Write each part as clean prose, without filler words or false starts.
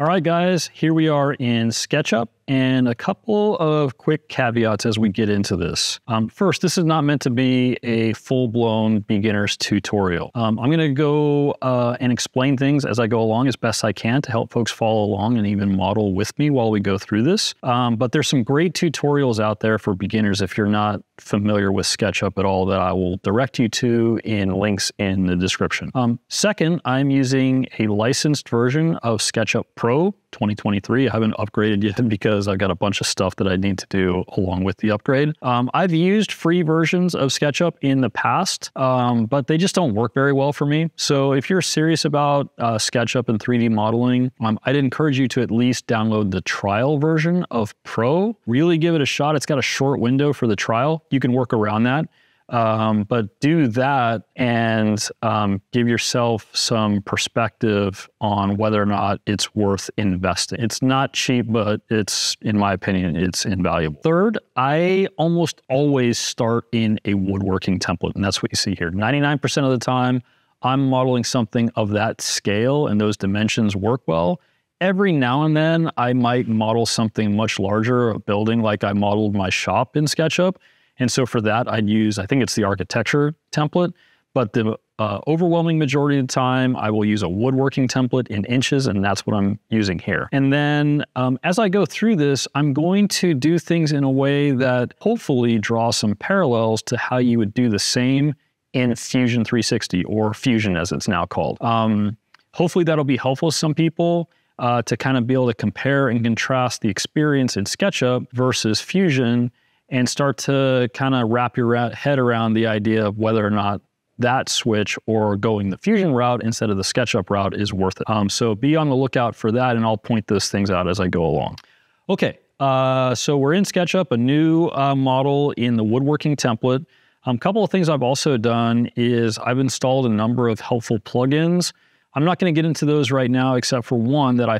All right, guys, here we are in SketchUp, and a couple of quick caveats as we get into this. First, this is not meant to be a full-blown beginner's tutorial. I'm going to go and explain things as I go along as best I can to help folks follow along and even model with me while we go through this. But there's some great tutorials out there for beginners if you're not familiar with SketchUp at all that I will direct you to in links in the description. Second, I'm using a licensed version of SketchUp Pro 2023. I haven't upgraded yet because I've got a bunch of stuff that I need to do along with the upgrade. I've used free versions of SketchUp in the past, but they just don't work very well for me. So if you're serious about SketchUp and 3D modeling, I'd encourage you to at least download the trial version of Pro. Really give it a shot. It's got a short window for the trial. You can work around that. But do that and give yourself some perspective on whether or not it's worth investing. It's not cheap, but it's, in my opinion, it's invaluable. Third, I almost always start in a woodworking template, and that's what you see here. 99% of the time, I'm modeling something of that scale and those dimensions work well. Every now and then, I might model something much larger, a building like I modeled my shop in SketchUp. And so for that, I'd use, I think it's the architecture template, but the overwhelming majority of the time, I will use a woodworking template in inches, and that's what I'm using here. And then as I go through this, I'm going to do things in a way that hopefully draw some parallels to how you would do the same in Fusion 360, or Fusion as it's now called. Hopefully that'll be helpful to some people to kind of be able to compare and contrast the experience in SketchUp versus Fusion, and start to kind of wrap your head around the idea of whether or not that switch or going the Fusion route instead of the SketchUp route is worth it. So be on the lookout for that, and I'll point those things out as I go along. Okay, so we're in SketchUp, a new model in the woodworking template. A couple of things I've also done is I've installed a number of helpful plugins. I'm not going to get into those right now, except for one that I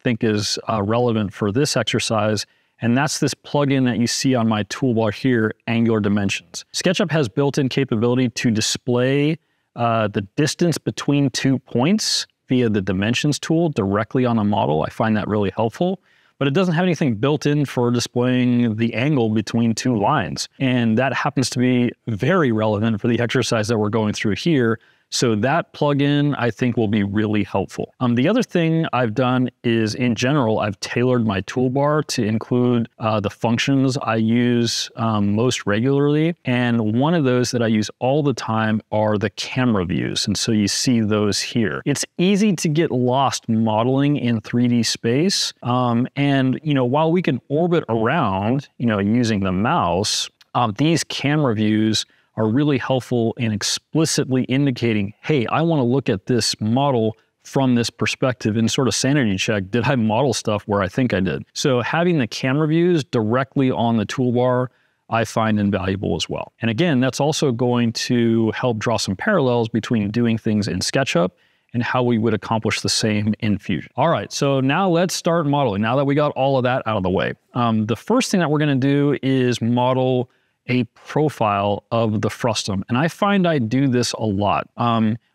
think is relevant for this exercise. And that's this plugin that you see on my toolbar here, Angular Dimensions. SketchUp has built-in capability to display the distance between 2 points via the Dimensions tool directly on a model. I find that really helpful, but it doesn't have anything built in for displaying the angle between 2 lines. And that happens to be very relevant for the exercise that we're going through here. So that plugin, I think, will be really helpful. The other thing I've done is, in general, I've tailored my toolbar to include the functions I use most regularly. And one of those that I use all the time are the camera views. And so you see those here. It's easy to get lost modeling in 3D space. And, while we can orbit around, using the mouse, these camera views are really helpful in explicitly indicating, hey, I want to look at this model from this perspective and sort of sanity check, did I model stuff where I think I did? So having the camera views directly on the toolbar, I find invaluable as well. And again, that's also going to help draw some parallels between doing things in SketchUp and how we would accomplish the same in Fusion. All right, so now let's start modeling. Now that we got all of that out of the way. The first thing that we're gonna do is model a profile of the frustum. And I find I do this a lot.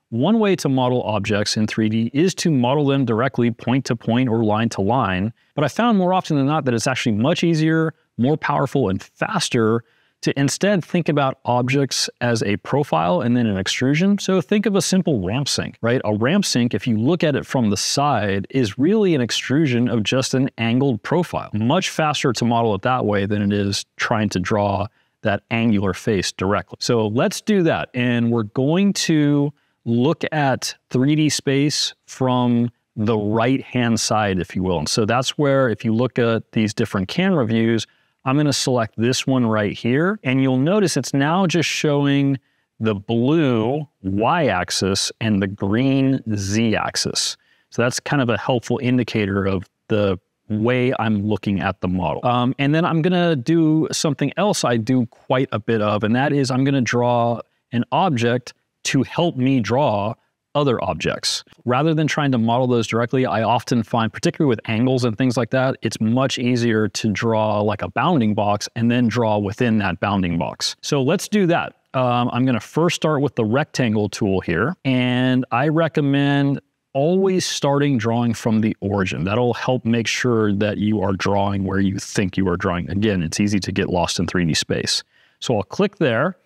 One way to model objects in 3D is to model them directly point to point or line to line. But I found more often than not that it's actually much easier, more powerful, and faster to instead think about objects as a profile and then an extrusion. So think of a simple ramp sink, right? A ramp sink, if you look at it from the side, is really an extrusion of just an angled profile. Much faster to model it that way than it is trying to draw that angular face directly. So let's do that. And we're going to look at 3D space from the right-hand side, if you will. And so that's where, if you look at these different camera views, I'm going to select this one right here. And you'll notice it's now just showing the blue y-axis and the green z-axis. So that's kind of a helpful indicator of the way I'm looking at the model. And then I'm gonna do something else I do quite a bit of, and that is I'm gonna draw an object to help me draw other objects. Rather than trying to model those directly, I often find, particularly with angles and things like that, it's much easier to draw like a bounding box and then draw within that bounding box. So let's do that. I'm gonna first start with the rectangle tool here, and I recommend always starting drawing from the origin. That'll help make sure that you are drawing where you think you are drawing. Again, it's easy to get lost in 3D space. So I'll click there,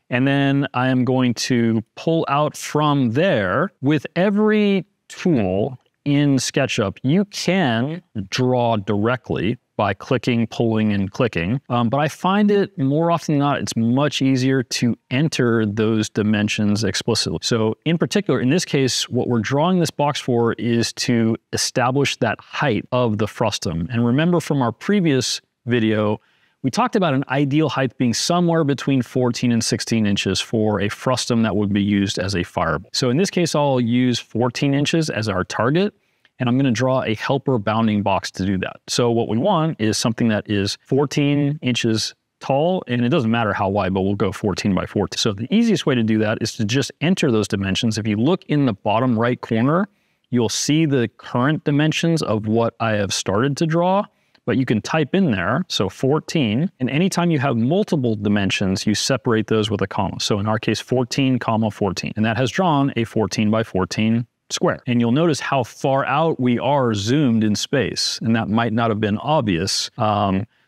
and then I am going to pull out from there. With every tool in SketchUp, you can draw directly by clicking, pulling, and clicking. But I find it more often than not, it's much easier to enter those dimensions explicitly. So in particular, in this case, what we're drawing this box for is to establish that height of the frustum. And remember from our previous video, we talked about an ideal height being somewhere between 14 and 16 inches for a frustum that would be used as a fireball. So in this case, I'll use 14 inches as our target, and I'm gonna draw a helper bounding box to do that. So what we want is something that is 14 inches tall, and it doesn't matter how wide, but we'll go 14 by 14. So the easiest way to do that is to just enter those dimensions. If you look in the bottom right corner, you'll see the current dimensions of what I have started to draw, but you can type in there, so 14, and anytime you have multiple dimensions, you separate those with a comma. So in our case, 14, comma 14, and that has drawn a 14 by 14 square. And you'll notice how far out we are zoomed in space, and that might not have been obvious.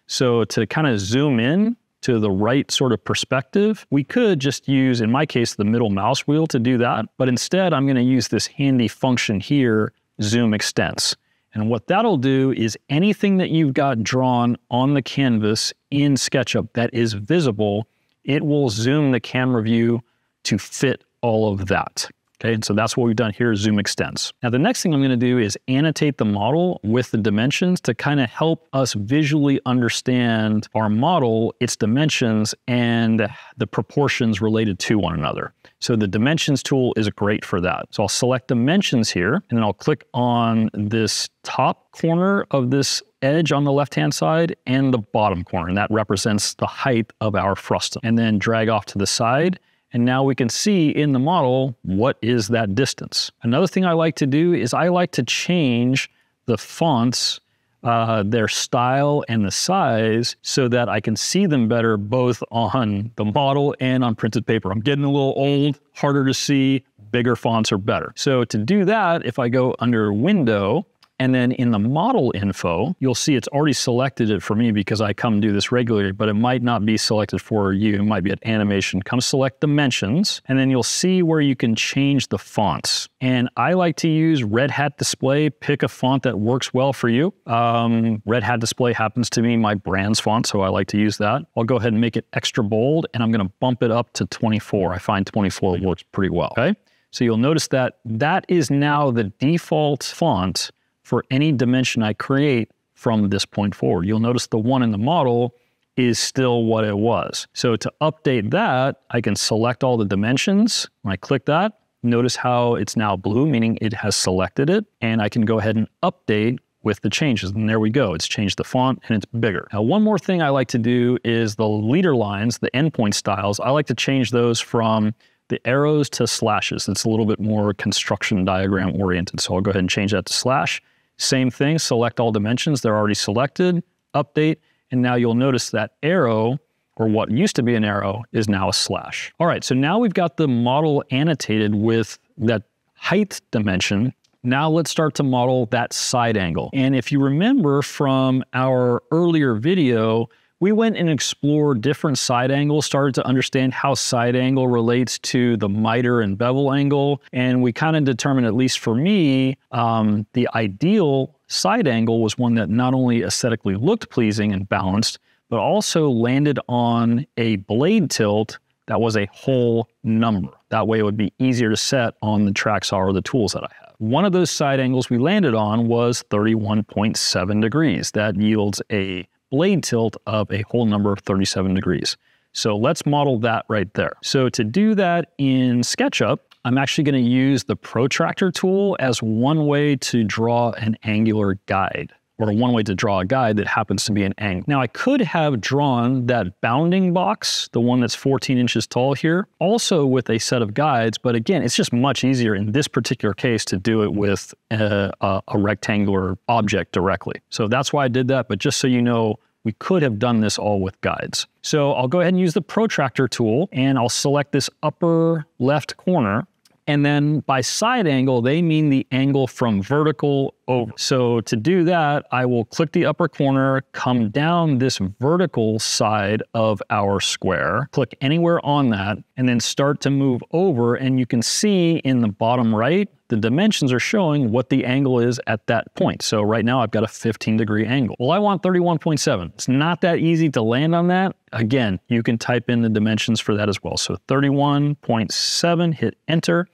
So to kind of zoom in to the right sort of perspective, we could just use, in my case, the middle mouse wheel to do that. But instead, I'm going to use this handy function here, zoom extents. And what that'll do is anything that you've got drawn on the canvas in SketchUp that is visible, it will zoom the camera view to fit all of that. Okay, and so that's what we've done here, zoom extents. Now the next thing I'm gonna do is annotate the model with the dimensions to kind of help us visually understand our model, its dimensions, and the proportions related to one another. So the dimensions tool is great for that. So I'll select dimensions here, and then I'll click on this top corner of this edge on the left-hand side and the bottom corner, and that represents the height of our frustum. And then drag off to the side, and now we can see in the model, what is that distance? Another thing I like to do is I like to change the fonts, their style and the size, so that I can see them better both on the model and on printed paper. I'm getting a little old, harder to see, bigger fonts are better. So to do that, if I go under Window, and then in the model info, you'll see it's already selected it for me because I come do this regularly, but it might not be selected for you. It might be at animation. Come select dimensions, and then you'll see where you can change the fonts. And I like to use Red Hat Display. Pick a font that works well for you. Red Hat Display happens to be my brand's font, so I like to use that. I'll go ahead and make it extra bold, and I'm gonna bump it up to 24. I find 24 works pretty well, okay? So you'll notice that that is now the default font for any dimension I create from this point forward. You'll notice the one in the model is still what it was. So to update that, I can select all the dimensions. When I click that, notice how it's now blue, meaning it has selected it, and I can go ahead and update with the changes. And there we go, it's changed the font and it's bigger. Now, one more thing I like to do is the leader lines, the endpoint styles, I like to change those from the arrows to slashes. It's a little bit more construction diagram oriented. So I'll go ahead and change that to slash. Same thing, select all dimensions, they're already selected, update, and now you'll notice that arrow, or what used to be an arrow, is now a slash. All right, so now we've got the model annotated with that height dimension. Now let's start to model that side angle. And if you remember from our earlier video, we went and explored different side angles, started to understand how side angle relates to the miter and bevel angle. And we kind of determined, at least for me, the ideal side angle was one that not only aesthetically looked pleasing and balanced, but also landed on a blade tilt that was a whole number. That way it would be easier to set on the track saw or the tools that I have. One of those side angles we landed on was 31.7 degrees. That yields a blade tilt of a whole number of 37 degrees. So let's model that right there. So to do that in SketchUp, I'm actually going to use the protractor tool as one way to draw an angular guide, or one way to draw a guide that happens to be an angle. Now I could have drawn that bounding box, the one that's 14 inches tall here, also with a set of guides, but again, it's just much easier in this particular case to do it with a rectangular object directly. So that's why I did that, but just so you know, we could have done this all with guides. So I'll go ahead and use the protractor tool, and I'll select this upper left corner, And then by side angle, they mean the angle from vertical over. So to do that, I will click the upper corner, come down this vertical side of our square, click anywhere on that, and then start to move over. And you can see in the bottom right, the dimensions are showing what the angle is at that point. So right now I've got a 15-degree angle. Well, I want 31.7. It's not that easy to land on that. Again, you can type in the dimensions for that as well. So 31.7, hit enter,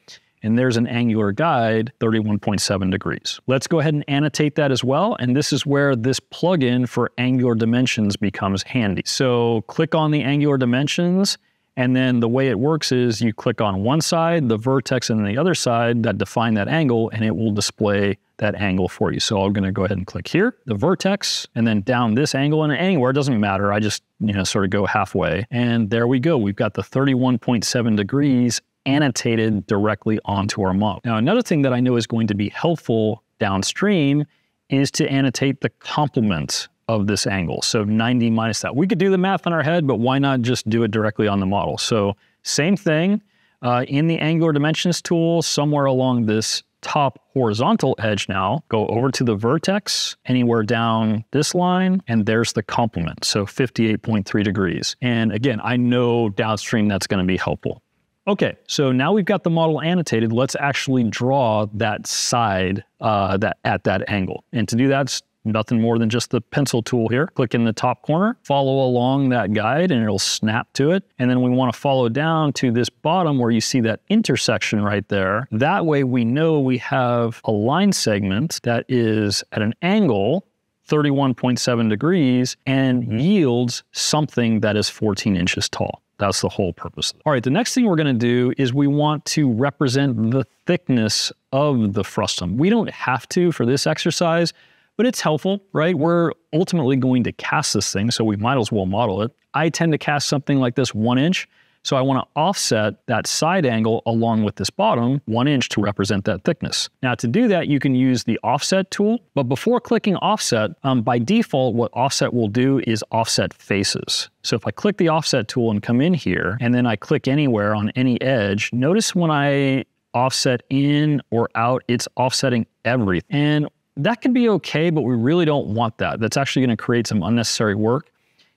and there's an angular guide, 31.7 degrees. Let's go ahead and annotate that as well. And this is where this plugin for angular dimensions becomes handy. So click on the angular dimensions, and then the way it works is you click on one side, the vertex, and the other side that define that angle, and it will display that angle for you. So I'm gonna go ahead and click here, the vertex, and then down this angle, and anywhere, it doesn't matter. I just, sort of go halfway. And there we go. We've got the 31.7 degrees annotated directly onto our model. Now, another thing that I know is going to be helpful downstream is to annotate the complement of this angle. So 90 minus that. We could do the math in our head, but why not just do it directly on the model? So same thing, in the angular dimensions tool, somewhere along this top horizontal edge now, go over to the vertex, anywhere down this line, and there's the complement. So 58.3 degrees. And again, I know downstream that's gonna be helpful. Okay, so now we've got the model annotated. Let's actually draw that side at that angle. And to do that, it's nothing more than just the pencil tool here. Click in the top corner, follow along that guide, and it'll snap to it. And then we want to follow down to this bottom where you see that intersection right there. That way we know we have a line segment that is at an angle 31.7 degrees and yields something that is 14 inches tall. That's the whole purpose. All right, the next thing we're gonna do is we want to represent the thickness of the frustum. We don't have to for this exercise, but it's helpful, right? We're ultimately going to cast this thing, so we might as well model it. I tend to cast something like this 1 inch, so I wanna offset that side angle along with this bottom 1 inch to represent that thickness. Now to do that, you can use the offset tool, but before clicking offset, by default, what offset will do is offset faces. So if I click the offset tool and come in here, and then I click anywhere on any edge, notice when I offset in or out, it's offsetting everything. And that can be okay, but we really don't want that. That's actually gonna create some unnecessary work.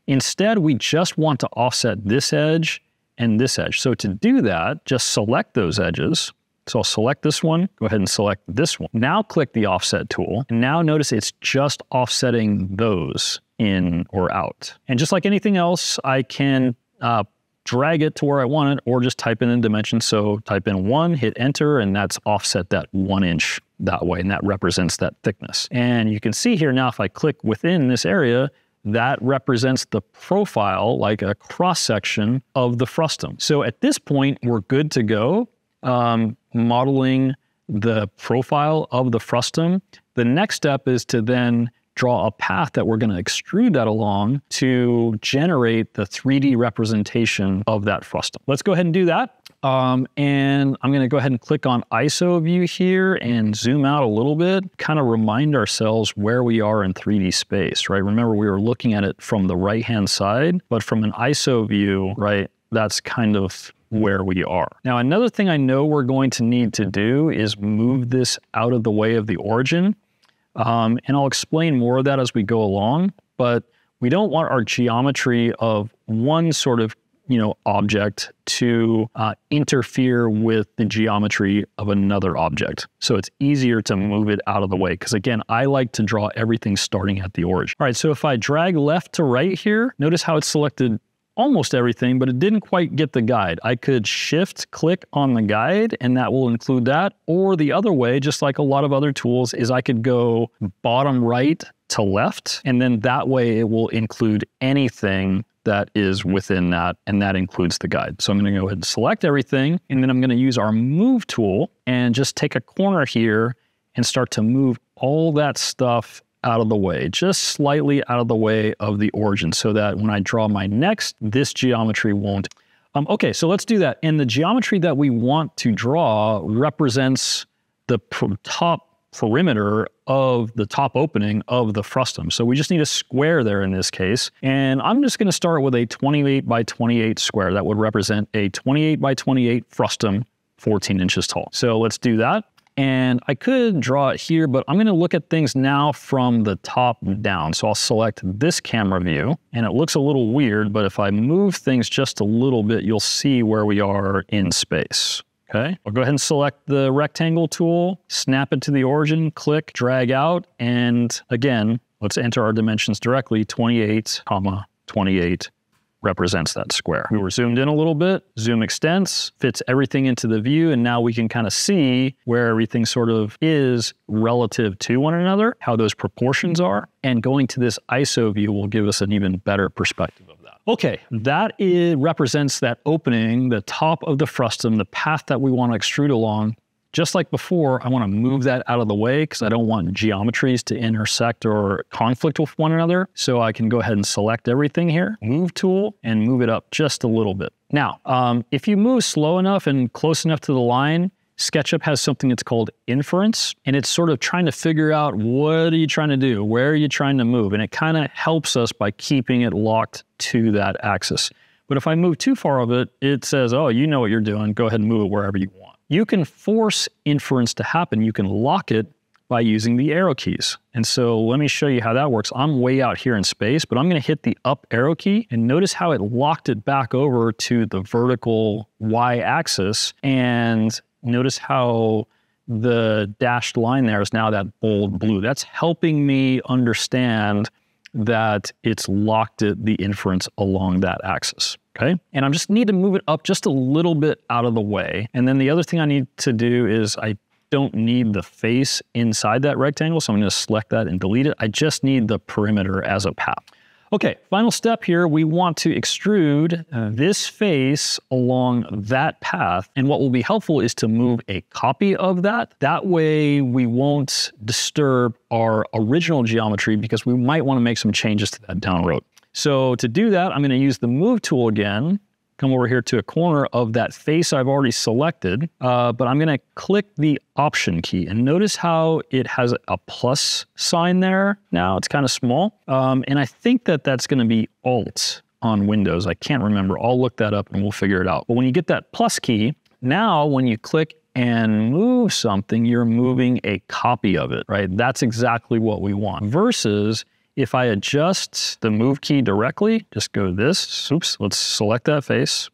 Instead, we just want to offset this edge and this edge. So to do that, just select those edges. So I'll select this one, go ahead and select this one. Now click the offset tool, and now notice it's just offsetting those in or out. And just like anything else, I can drag it to where I want it, or just type in the dimensions. So type in 1, hit enter, and that's offset that 1 inch that way, and that represents that thickness. And you can see here now, if I click within this area, that represents the profile, like a cross-section of the frustum. So at this point, we're good to go modeling the profile of the frustum. The next step is to then draw a path that we're going to extrude that along to generate the 3D representation of that frustum. Let's go ahead and do that. And I'm going to go ahead and click on ISO view here and zoom out a little bit, kind of remind ourselves where we are in 3D space, right? Remember, we were looking at it from the right-hand side, but from an ISO view, right, that's kind of where we are. Now, another thing I know we're going to need to do is move this out of the way of the origin. And I'll explain more of that as we go along, but we don't want our geometry of one sort of object to interfere with the geometry of another object. So it's easier to move it out of the way, because again, I like to draw everything starting at the origin. All right, so if I drag left to right here, notice how it's selected almost everything, but it didn't quite get the guide. I could shift click on the guide and that will include that. Or the other way, just like a lot of other tools, is I could go bottom right to left, and then that way it will include anything that is within that, and that includes the guide. So I'm gonna go ahead and select everything, and then I'm gonna use our move tool and just take a corner here and start to move all that stuff out of the way, just slightly out of the way of the origin, so that when I draw my next, this geometry won't. Okay, so let's do that. And the geometry that we want to draw represents the top perimeter of the top opening of the frustum. So we just need a square there in this case. And I'm just gonna start with a 28 by 28 square. That would represent a 28 by 28 frustum 14 inches tall. So let's do that. And I could draw it here, but I'm gonna look at things now from the top down. So I'll select this camera view, and it looks a little weird, but if I move things just a little bit, you'll see where we are in space. Okay, I'll go ahead and select the rectangle tool, snap it to the origin, click, drag out, and again, let's enter our dimensions directly. 28, 28 represents that square. We were zoomed in a little bit, zoom extents, fits everything into the view, and now we can kind of see where everything sort of is relative to one another, how those proportions are, and going to this ISO view will give us an even better perspective of that. Okay, that represents that opening, the top of the frustum, the path that we want to extrude along. Just like before, I want to move that out of the way because I don't want geometries to intersect or conflict with one another. So I can go ahead and select everything here, move tool, and move it up just a little bit. Now, if you move slow enough and close enough to the line, Sketchup has something that's called inference, and it's sort of trying to figure out what are you trying to do? Where are you trying to move? And it kind of helps us by keeping it locked to that axis. But if I move too far of it, it says, oh, you know what you're doing. Go ahead and move it wherever you want. You can force inference to happen. You can lock it by using the arrow keys. And so let me show you how that works. I'm way out here in space, but I'm going to hit the up arrow key and notice how it locked it back over to the vertical Y axis. And notice how the dashed line there is now that bold blue. That's helping me understand that it's locked the inference along that axis. Okay, and I just need to move it up just a little bit out of the way. And then the other thing I need to do is I don't need the face inside that rectangle, so I'm going to select that and delete it. I just need the perimeter as a path. Okay, final step here, we want to extrude this face along that path, and what will be helpful is to move a copy of that. That way we won't disturb our original geometry because we might want to make some changes to that down the road. So to do that, I'm going to use the move tool again, come over here to a corner of that face I've already selected, but I'm going to click the Option key, and notice how it has a plus sign there. Now it's kind of small, and I think that that's going to be Alt on Windows. I can't remember. I'll look that up and we'll figure it out. But when you get that plus key, now when you click and move something, you're moving a copy of it, right? That's exactly what we want. Versus if I adjust the move key directly, just go this, oops, let's select that face.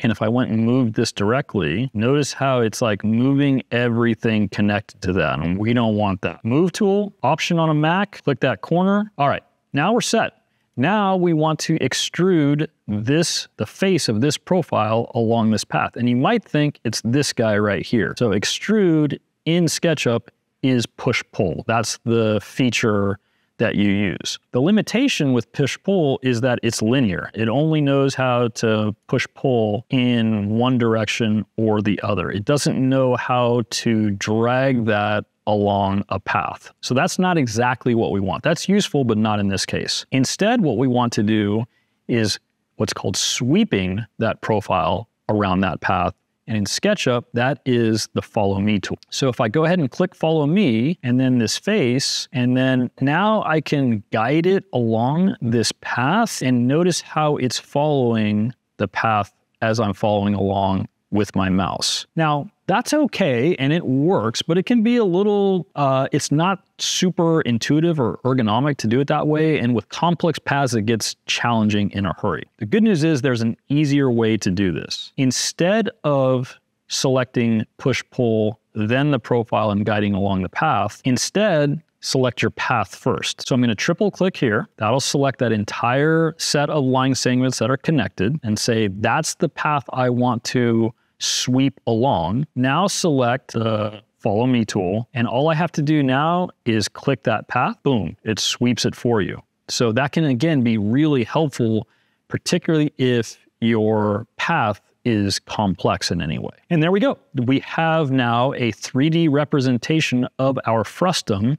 And if I went and moved this directly, notice how it's like moving everything connected to that, and we don't want that. Move tool, Option on a Mac, click that corner. All right, now we're set. Now we want to extrude this, the face of this profile along this path. And you might think it's this guy right here. So extrude in SketchUp is push-pull. That's the feature that you use. The limitation with push-pull is that it's linear. It only knows how to push-pull in one direction or the other. It doesn't know how to drag that along a path. So that's not exactly what we want. That's useful, but not in this case. Instead, what we want to do is what's called sweeping that profile around that path. And in SketchUp, that is the Follow Me tool. So if I go ahead and click Follow Me, and then this face, and then now I can guide it along this path, and notice how it's following the path as I'm following along with my mouse. Now, that's okay, and it works, but it can be a little, it's not super intuitive or ergonomic to do it that way, and with complex paths, it gets challenging in a hurry. The good news is there's an easier way to do this. Instead of selecting push-pull, then the profile and guiding along the path, instead, select your path first. So I'm going to triple click here. That'll select that entire set of line segments that are connected and say, that's the path I want to sweep along. Now select the Follow Me tool, and all I have to do now is click that path. Boom, it sweeps it for you. So that can again be really helpful, particularly if your path is complex in any way. And there we go. We have now a 3D representation of our frustum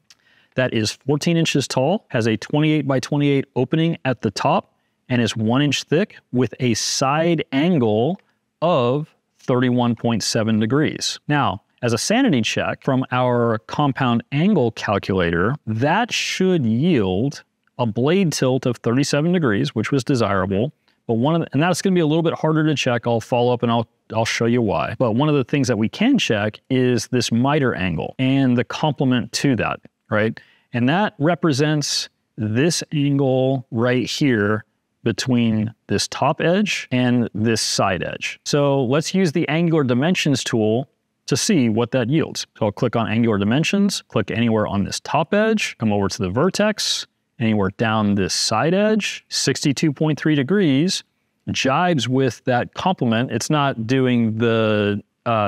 that is 14 inches tall, has a 28 by 28 opening at the top, and is 1 inch thick with a side angle of 31.7 degrees. Now, as a sanity check from our compound angle calculator, that should yield a blade tilt of 37 degrees, which was desirable, But and that's going to be a little bit harder to check. I'll follow up and I'll show you why. But one of the things that we can check is this miter angle and the complement to that, right? And that represents this angle right here between this top edge and this side edge. So let's use the angular dimensions tool to see what that yields. So I'll click on angular dimensions, click anywhere on this top edge, come over to the vertex, anywhere down this side edge, 62.3 degrees, jibes with that complement. It's not doing the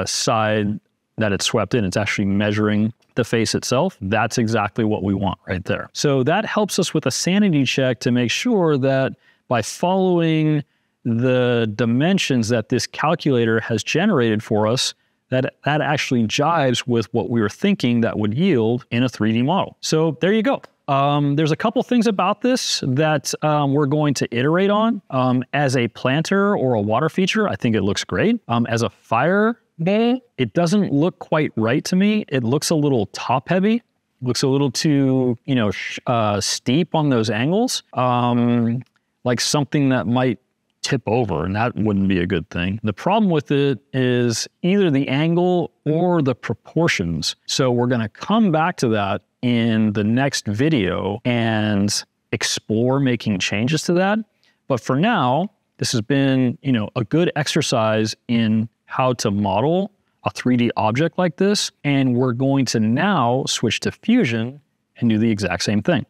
side that it's swept in, it's actually measuring the face itself. That's exactly what we want right there. So that helps us with a sanity check to make sure that by following the dimensions that this calculator has generated for us, that actually jives with what we were thinking that would yield in a 3D model. So there you go. There's a couple things about this that we're going to iterate on. As a planter or a water feature, I think it looks great. As a fire ball, it doesn't look quite right to me. It looks a little top heavy. Looks a little too, steep on those angles. Like something that might tip over, and that wouldn't be a good thing. The problem with it is either the angle or the proportions. So we're gonna come back to that in the next video and explore making changes to that. But for now, this has been, a good exercise in how to model a 3D object like this. And we're going to now switch to Fusion and do the exact same thing.